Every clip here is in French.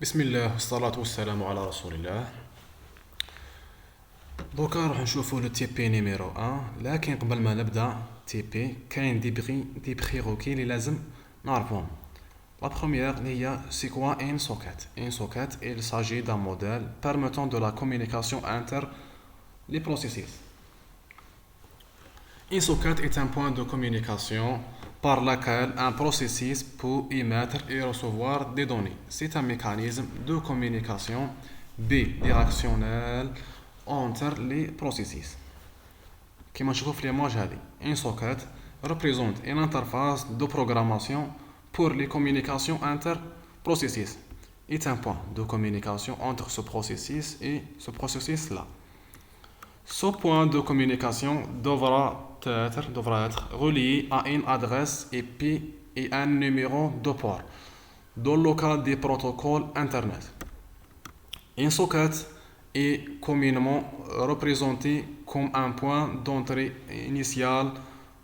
بسم الله والصلاة والسلام على رسول الله. دوكا راح نشوفو لو تي بي نيميرو 1. لكن قبل ما نبدا تي بي كاين دي بريغوكي اللي لازم نعرفهم. لا بروميير اللي هي سي كوا ان سوكيت. ان سوكيت il s'agit d'un modèle permettant de la communication entre les processus. Une socket est un point de communication par lequel un processus peut émettre et recevoir des données. C'est un mécanisme de communication bidirectionnel entre les processus. كما نشوفوا في l'image هذه. Une socket représente une interface de programmation pour les communications entre processus. Est un point de communication entre ce processus et ce processus-là. Ce point de communication devra être relié à une adresse IP et un numéro de port dans le cas des protocoles Internet. Une socket est communément représentée comme un point d'entrée initial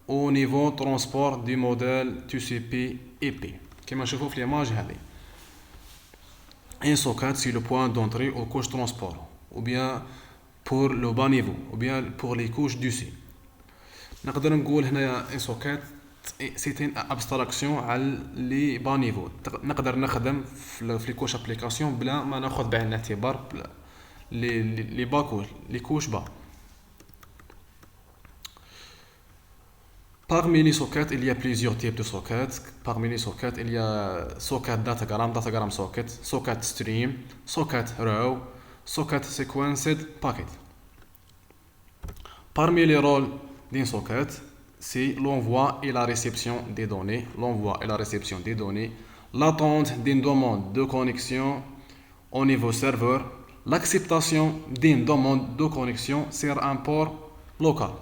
au niveau transport du modèle TCP/IP. كما نشوفوا في l'image هذه. Une socket c'est le point d'entrée aux couches transport ou bien pour le bas niveau ou bien pour les couches dessus. نقدر نقول هنايا ان سوكيت سي ان ابستراكسيون على لي با نيفو. نقدر نخدم في لي كوش ابليكاسيون بلا ما ناخذ بعين الاعتبار لي با كوش لي كوش با. Parmi les sockets, il y a plusieurs types de sockets. Parmi les sockets, il y a socket datagram socket, socket stream, socket row, socket sequenced packet. Parmi les rôles d'un socket, c'est l'envoi et la réception des données, l'attente d'une demande de connexion au niveau serveur, l'acceptation d'une demande de connexion sur un port local.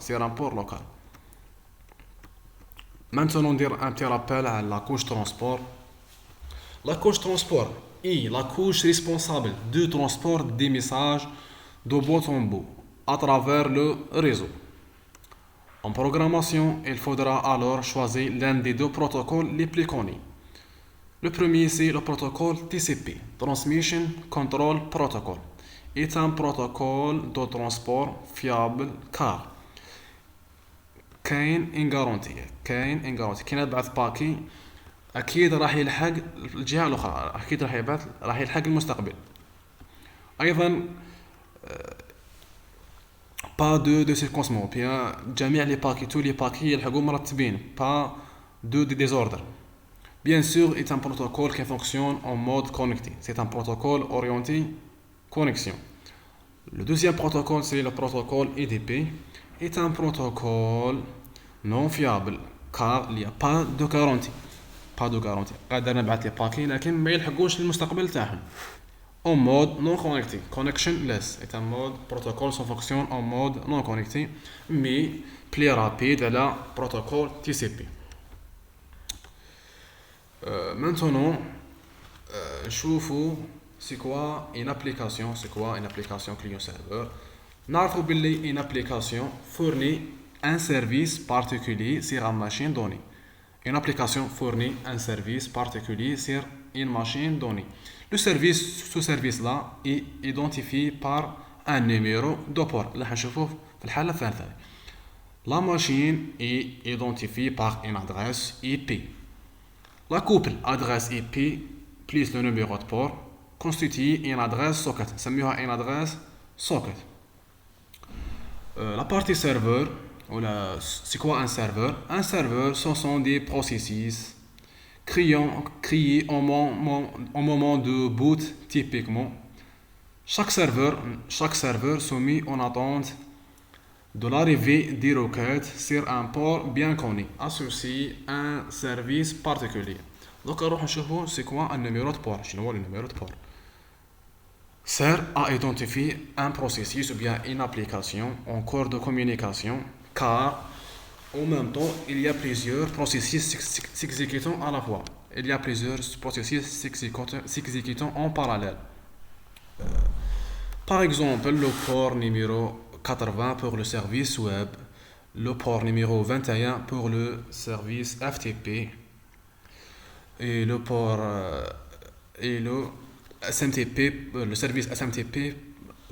Maintenant, on dirait un petit rappel à la couche transport. La couche transport est la couche responsable du transport des messages de bout en bout à travers le réseau. En programmation, il faudra alors choisir l'un des deux protocoles les plus connus. Le premier, c'est le protocole TCP, Transmission Control Protocol. Est un protocole de transport fiable car كاين ان غارونتي كي نبعث باكي اكيد راح يلحق الجهه الاخرى، اكيد راح يلحق المستقبل. ايضا با دو سيركونسمون بيان جميع لي باكي تو لي باكي يلحقوا مرتبين با دي ديزوردر. Bien sûr, est un protocole qui fonctionne en mode connecté. C'est un protocole orienté connexion. Le deuxième protocole, c'est le protocole EDP. Est un protocole non fiable car il n'y a pas de garantie. قادر نبعث لي باكي لكن ما يلحقوش المستقبل تاعهم. En mode non connecté, connectionless est un mode protocole sans fonction en mode non connecté mais plus rapide à la protocole TCP. Maintenant, نشوفوا c'est quoi une application client-serveur. نعرفوا باللي une application fournit un service particulier sur une machine donnée. Une application fournit un service particulier sur une machine donnée. Ce service-là est identifié par un numéro de port. اللي حنشوفوه في الحالة الثالثة. La machine est identifiée par une adresse IP. La couple adresse IP plus le numéro de port constitue une adresse socket. نسميوها une adresse socket. La partie serveur, c'est quoi un serveur? Un serveur, ce sont des processus créés au moment de boot typiquement. Chaque serveur soumis en attente de l'arrivée des requêtes sur un port bien connu, associé à un service particulier. Donc, on va voir c'est quoi un numéro de port. Je le numéro de port. Sert à identifier un processus ou bien une application en cours de communication car en même temps il y a plusieurs processus s'exécutant à la fois. Il y a plusieurs processus s'exécutant en parallèle. Par exemple, le port numéro 80 pour le service web, le port numéro 21 pour le service FTP et le port et le SMTP, le service SMTP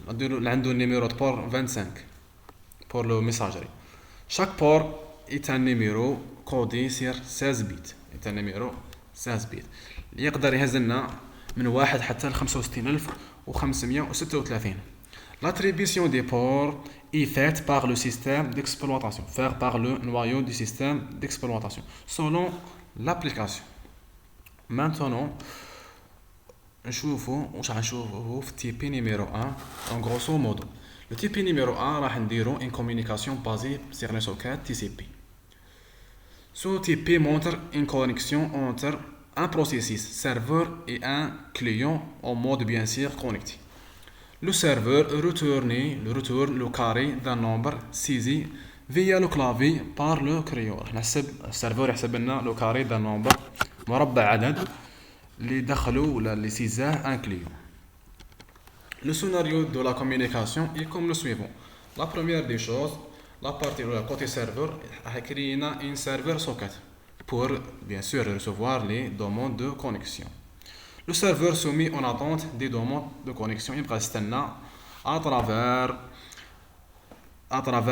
عنده numéro de port 25 pour le messagerie. Chaque port est un numéro codé sur 16 bits. est un numéro 16 bits. يقدر يهزلنا من 1 حتى ل 65536. L'attribution des ports est faite par le système d'exploitation, faite par le noyau du système d'exploitation, selon l'application. Maintenant, نشوفوا واش غنشوفوا في TP numéro 1 en grosso modo. Le TP numéro 1 راح نديرو une communication basée sur les sockets TCP. Ce TP montre une connexion entre un processus serveur et un client en mode bien sûr connecté. Le serveur retourne le carré d'un nombre saisi via le clavier par le client. السيرفر يحسب لنا le carré d'un nombre مربع عدد اللي دخلوا ولا اللي سيزاه un client. Le scénario de la communication est comme le suivant. La première des choses, la partie côté serveur a créé un serveur socket pour bien sûr recevoir les demandes de connexion. Le serveur se met en attente des demandes de connexion يبقى يستنى à travers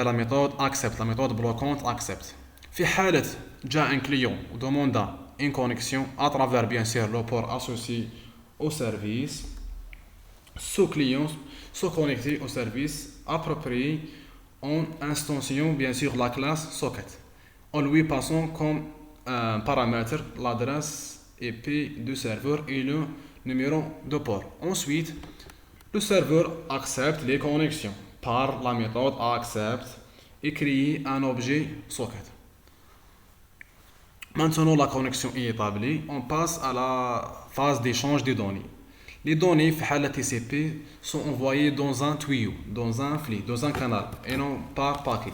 la méthode accept, la méthode bloquante accept. في حالة جاء un client demanda une connexion à travers bien sûr le port associé au service, ce client se connecte au service approprié en instantiant bien sûr la classe socket, en lui passant comme paramètre l'adresse IP du serveur et le numéro de port. Ensuite, le serveur accepte les connexions par la méthode accept et crée un objet socket. Maintenant la connexion est établie, on passe à la phase d'échange des données. Les données في حالة TCP sont envoyées dans un tuyau, dans un flux, dans un canal et non par paquet.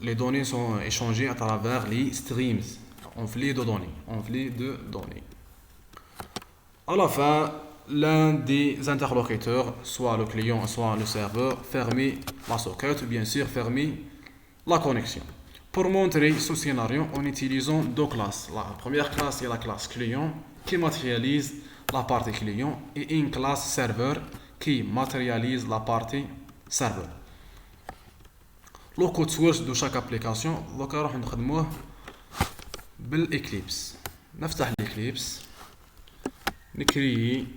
Les données sont échangées à travers les streams, en flux de données. À la fin, l'un des interlocuteurs, soit le client, soit le serveur, ferme la socket ou bien sûr ferme la connexion. Pour montrer ce scénario en utilisant deux classes. La première classe est la classe client qui matérialise la partie client et une classe serveur qui matérialise la partie serveur. Le code source de chaque application دوكا راح نخدموه بالإكليبس. نفتح الإكليبس نكري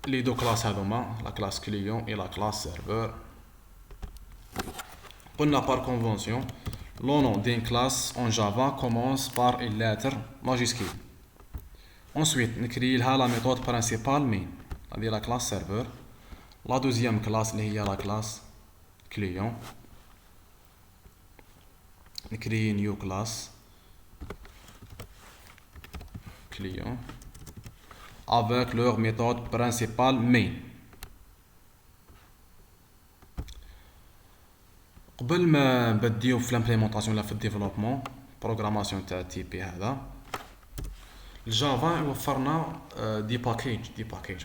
les deux classes هذوما la classe client et la classe serveur. قلنا par convention le nom d'une classe en Java commence par une lettre majuscule. Ensuite نكري لها la méthode principale main هذه la classe serveur. La deuxième classe اللي هي la classe client نكري new class client avec leur méthode principale main. قبل ما نبديو في لامبليمونطاسيون ولا في الديفلوبمون بروغراماسيون تاع تي بي هذا الجافا يوفرنا دي باكيج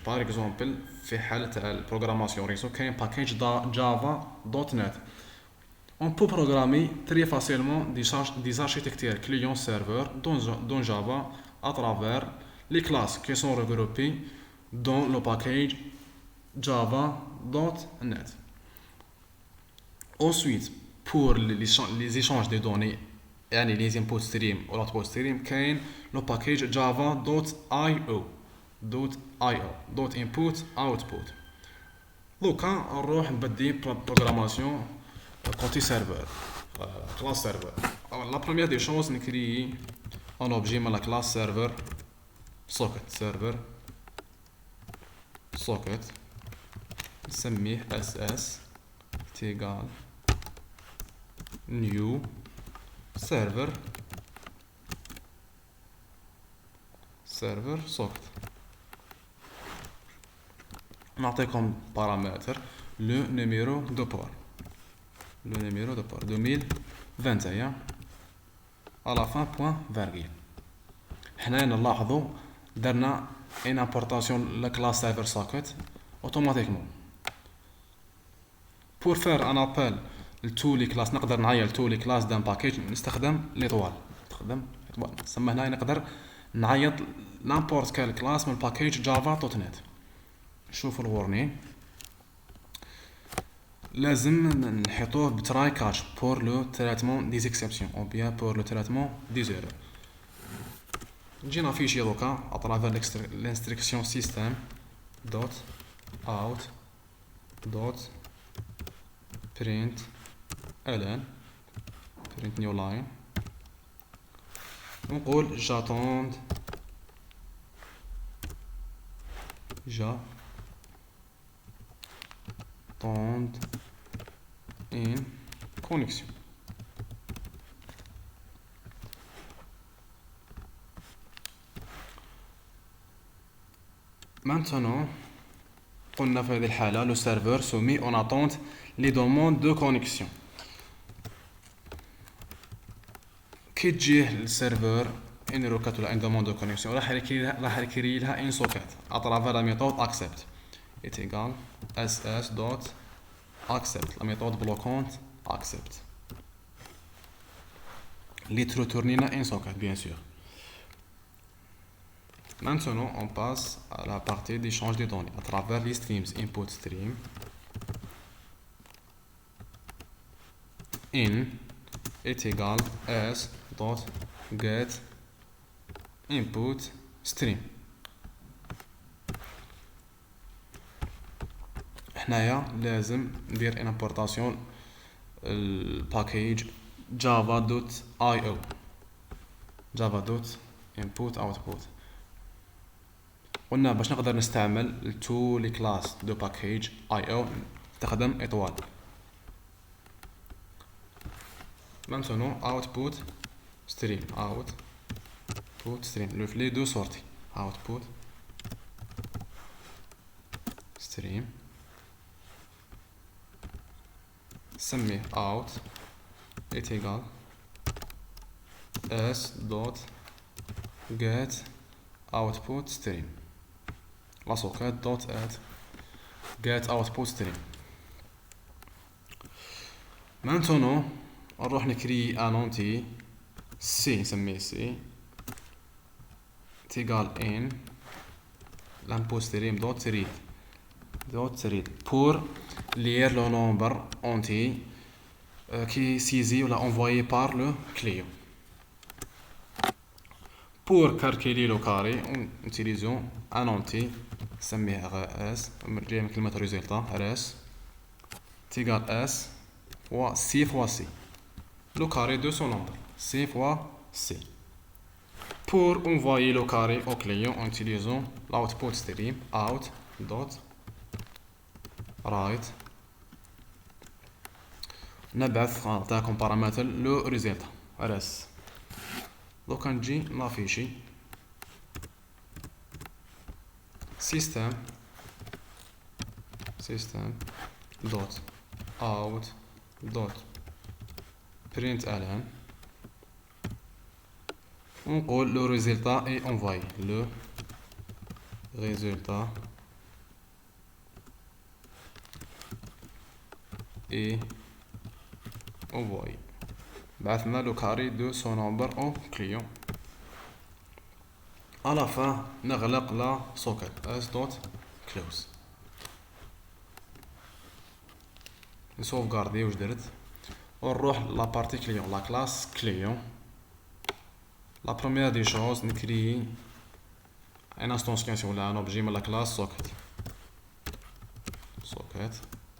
باغ اكزومبل في حاله تاع البروغراماسيون ريزو كاين باكيج جافا دوت نت. On peut programmer très facilement des architectures client-serveur dans Java à travers les classes qui sont regroupées dans le package java.net. Ensuite, pour les échanges de données et les input stream ou l'output stream, كاين le package java.io .input output. دوكا نروح نبدي programmation côté serveur, classe serveur. Alors, la première des choses, nous créons un objet dans la classe serveur socket نسميه ss égal new server socket. نعطي comme paramètre le numéro de port 2021 à la fin point virgule. حنا نلاحظوا درنا une importation la classe server socket automatiquement. Pour faire un appel لتو لي كلاس نقدر نعيل تو لي كلاس d'un package نستخدم l'étoile. سما هنا نقدر نعيط n'importe quelle classe من الباكيج جافا دوت نت. شوفوا الورنين لازم نحيطوه بتراي كاتش pour le traitement des exceptions ou bien pour le traitement des erreurs. نجينا فيشي دوكا à travers l'instruction system dot out dot print ln print new line ونقول j'attends une connexion. Maintenant, قلنا في هذه الحالة le serveur se met en attente les demandes de connexion. كي تجيه السيرفر ان روكات ولا ان demande de connexion راح يكري لها ان سوكيت à travers la méthode accept est égal ss dot accept la méthode bloquante accept اللي تريتورني لنا ان سوكيت bien sûr. Maintenant, on passe à la partie d'échange des données à travers les streams input stream in est égal s dot get input stream. هنايا لازم ندير ان importation الباكيج java dot io java dot input output. قلنا باش نقدر نستعمل تو لي كلاس دو باكيج io نستخدم اطوال. Maintenant output stream output stream les deux sorties output stream سميه out est égal s dot get output stream la socket dot add get output stream. Maintenant نروح نكري ان انتي سي نسميه سي تيغال ان l'input stream dot read pour lire le nombre entier qui est saisi ou envoyé par le client. Pour calculer le carré, nous utilisons un entier نسميه rs جاي من كلمة résultat rs تيغال s fois c fois c le carré de son nombre c fois c. Pour envoyer le carré au client en utilisant l'output stream out dot write نبعث نعطيكم بارامتر لو ريزلتا rs. دوكا نجي نافيشي system dot out dot println ونقول le résultat est envoyé le résultat est envoyé. بعثنا le carré de son nombre au client. à la fin نغلق la socket s dot close. نسوفغاردي واش درت ونروح لا بارتي كليون لا كلاس كليون. لا بروميير دي شوز نكري ان انستانسياسيون ولا ان اوبجي من لا كلاس socket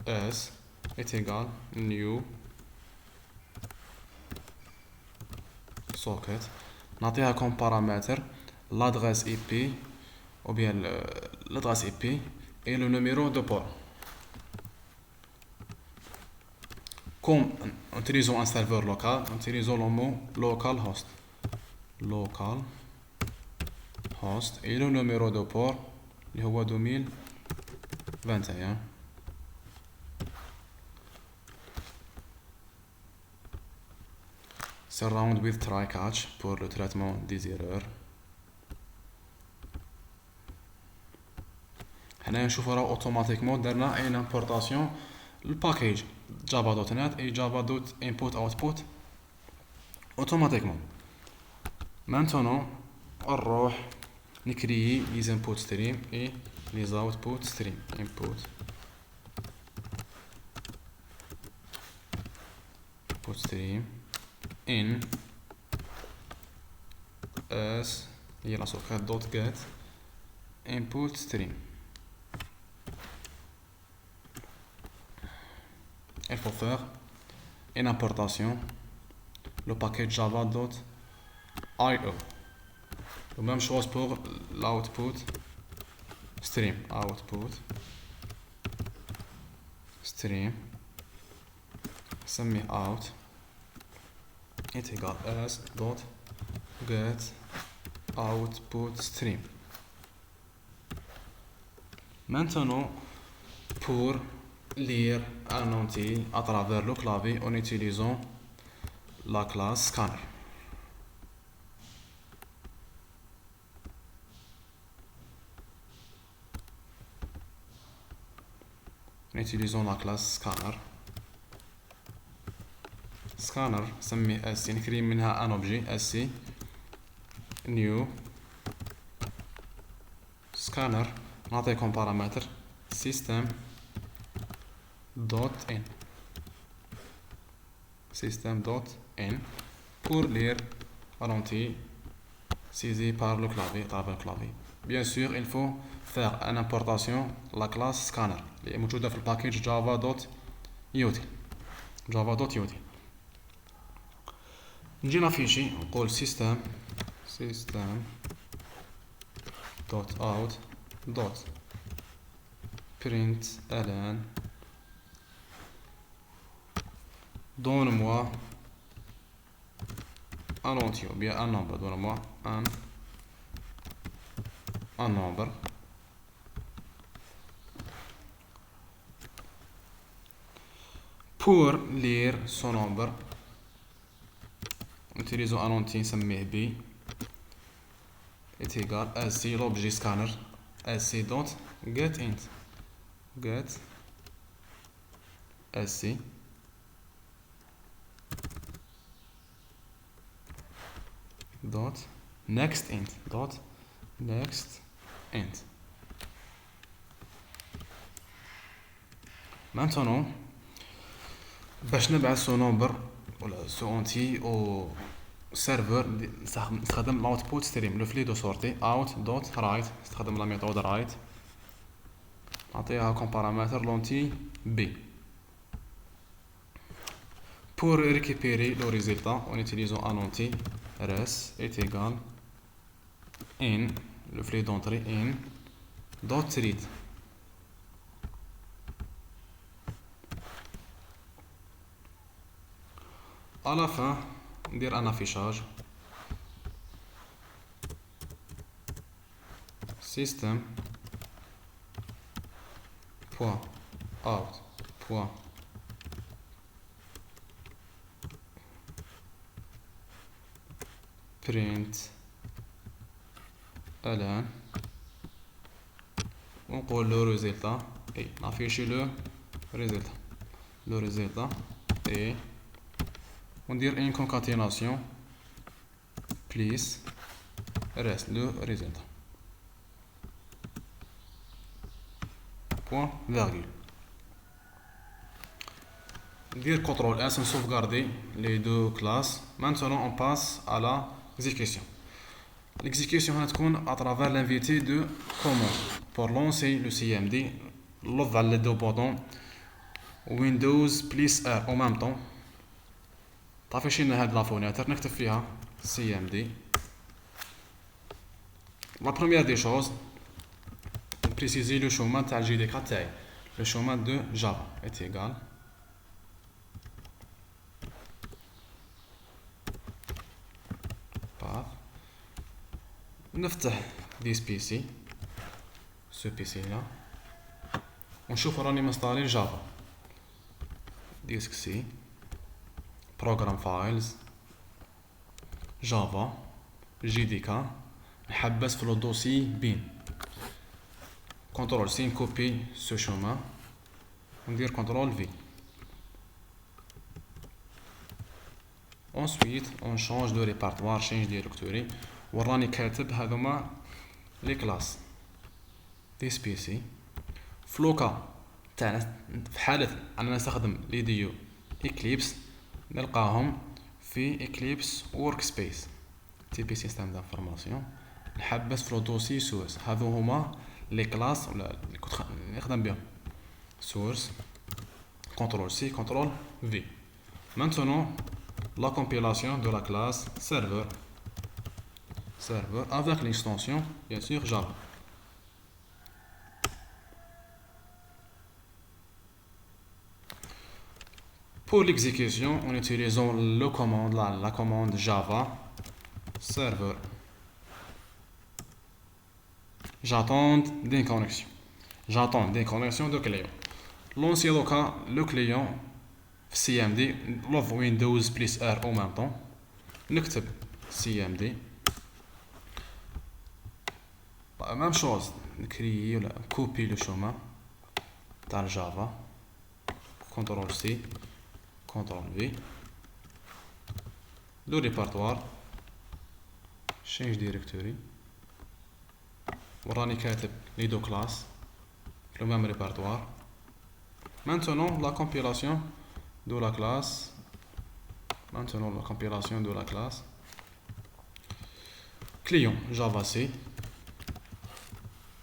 s est égal new socket نعطيها كوم بارامتر l'adresse IP ou bien l'adresse IP et le numéro de port. Comme en utilisant un serveur local, en utilisant le mot localhost et le numéro de port اللي هو 2021. Surround with try catch pour le traitement des erreurs. هنا نشوفوا راه اوتوماتيكمون درنا ان امبورطاسيون الباكيج جافا دوت نت اي جافا دوت انبوت اوتبوت اوتوماتيكمون. Maintenant نروح نكريي les input stream et les output stream. Input stream in as هي la sauvegarde dot get input stream. Il faut faire une importation le paquet java.io. La même chose pour l'output stream. Output stream سميه out est égal as dot get output stream. Maintenant, pour lire un entier à travers le clavier en utilisant la classe scanner. En utilisant la classe scanner. Scanner, سميه SC نكري منها un objet SC new scanner نعطيه comme paramètre system dot in pour lire un entier saisi par le clavier, à travers le clavier. Bien sûr, il faut faire une importation la classe scanner اللي est موجودة في الباكيج java.util. نجينا فيشي نقول system dot out dot print ln donne-moi un entier ou bien un nombre. Donne-moi un nombre pour lire ce nombre. Utilisons un entier نسميه b est égal à sc l'objet scanner sc dot get sc dot next int. Maintenant باش نبعث ce nombre ولا ce entier au serveur نستخدم output stream le flux de sortie out dot write. نستخدم la méthode write نعطيها comme paramètre l'entier b. Pour récupérer le résultat en utilisant un entier res est égal in le flux d'entrée in dot read. À la fin, ندير un affichage system point out point print ln ونقول le résultat et afficher le résultat et on dirait une concaténation plus reste le résultat point virgule. Dire CTRL S pour sauvegarder les deux classes. Maintenant on passe à l'exécution. L'exécution va être à travers l'invité de commande. Pour lancer le CMD, l'ouvre les deux boutons Windows plus R en même temps. تعرفين لنا هاد لا فونيتر نكتب فيها cmd. La première des choses, préciser le chemin تاع JDK تاعي. Le chemin de Java est égal path. نفتح this PC ce PC là ونشوف راني مستعمل جافا disk C program files java JDK نحبس في الدوسي bin. CTRL C copie ce chemin وندير CTRL V. Ensuite on change de répertoire, change directory وراني كاتب هذوما لي كلاس this PC. فلوكا تاعنا في حالة أننا نستخدم ليديو إكليبس نلقاهم في إكليبس Workspace تي بي سيستم دانفورماسيون. نحبس في الدوسي سورس. هذو هما لي كلاس ولا اللي كنت نخدم بهم سورس كنترول سي كنترول في. Maintenant la compilation de la classe serveur avec l'extension bien sûr Java. Pour l'exécution, en utilisant la commande Java serveur. J'attends des connexions. J'attends des connexions de clients. L'ancien cas, le client CMD, love Windows plus R en même temps. نكتب CMD. Même chose, créer ou copier le chemin dans Java. CTRL C, CTRL V. Le répertoire. Change directory. وراني كاتب les deux classes le même répertoire. Maintenant la compilation de la classe. Client Java C.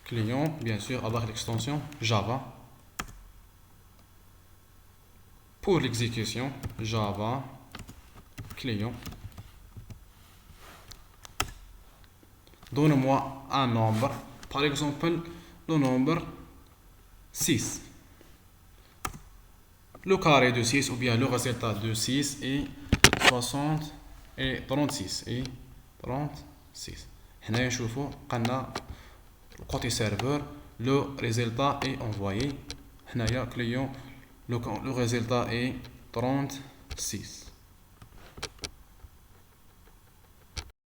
Client bien sûr avec l'extension Java. Pour l'exécution Java client. Donne-moi un nombre, par exemple le nombre 6. Le carré de 6 ou bien le résultat de 6 est 60 et 36 et 36. هنا نشوفوا قلنا côté serveur le résultat est envoyé. هنايا client le résultat est 36.